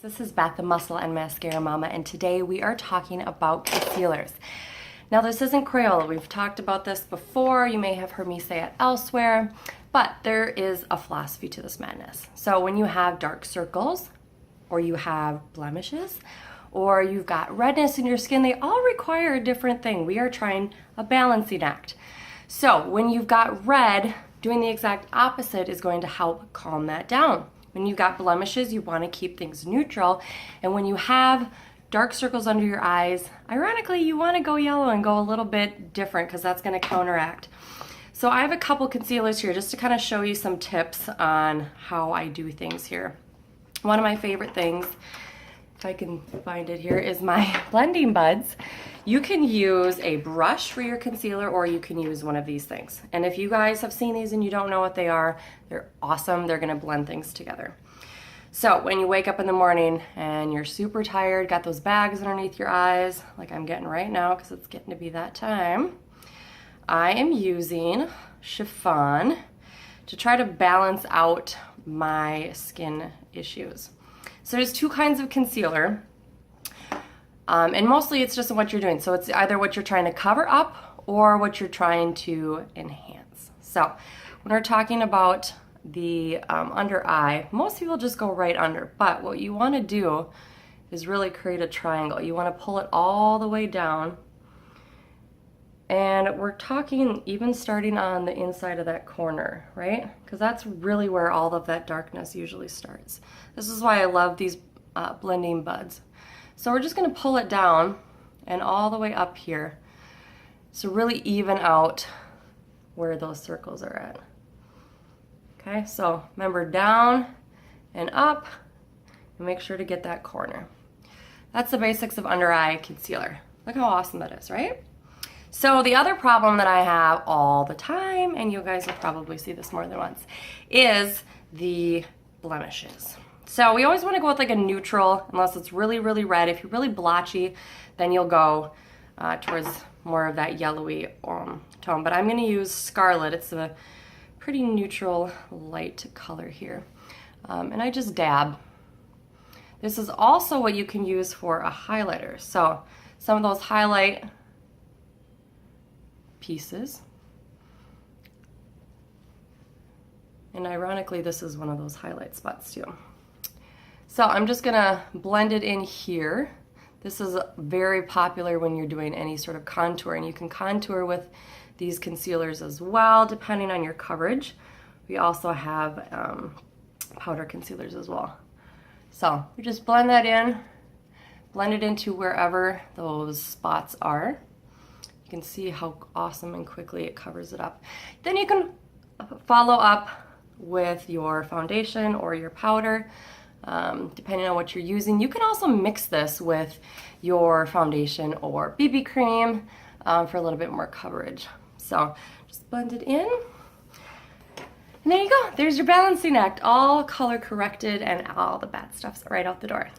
This is Beth, the Muscle and Mascara Mama, and today we are talking about concealers. Now this isn't Crayola. We've talked about this before. You may have heard me say it elsewhere, but there is a philosophy to this madness. So when you have dark circles, or you have blemishes, or you've got redness in your skin, they all require a different thing. We are trying a balancing act. So when you've got red, doing the exact opposite is going to help calm that down. When you've got blemishes, you want to keep things neutral. And when you have dark circles under your eyes, ironically, you want to go yellow and go a little bit different because that's going to counteract. So I have a couple concealers here just to kind of show you some tips on how I do things here. One of my favorite things, if I can find it here, is my blending buds. You can use a brush for your concealer, or you can use one of these things. And if you guys have seen these and you don't know what they are, they're awesome. They're gonna blend things together. So when you wake up in the morning and you're super tired, got those bags underneath your eyes, like I'm getting right now because it's getting to be that time, I am using chiffon to try to balance out my skin issues. So there's two kinds of concealer, and mostly it's just what you're doing. So it's either what you're trying to cover up or what you're trying to enhance. So when we're talking about the under eye, most people just go right under, but what you want to do is really create a triangle. You want to pull it all the way down, and we're talking even starting on the inside of that corner, right? Because that's really where all of that darkness usually starts. This is why I love these blending buds. So we're just going to pull it down and all the way up here to really even out where those circles are at. Okay, so remember, down and up, and make sure to get that corner. That's the basics of under eye concealer. Look how awesome that is, right? So the other problem that I have all the time, and you guys will probably see this more than once, is the blemishes. So we always want to go with like a neutral, unless it's really, really red. If you're really blotchy, then you'll go towards more of that yellowy tone. But I'm going to use Scarlet. It's a pretty neutral light color here. And I just dab. This is also what you can use for a highlighter. So some of those highlight pieces. And ironically, this is one of those highlight spots too. So I'm just gonna blend it in here. This is very popular when you're doing any sort of contour, and you can contour with these concealers as well, depending on your coverage. We also have powder concealers as well. So you just blend that in, blend it into wherever those spots are. You can see how awesome and quickly it covers it up. Then you can follow up with your foundation or your powder, depending on what you're using. You can also mix this with your foundation or BB cream for a little bit more coverage. So just blend it in. And there you go. There's your balancing act, all color corrected, and all the bad stuff's right out the door.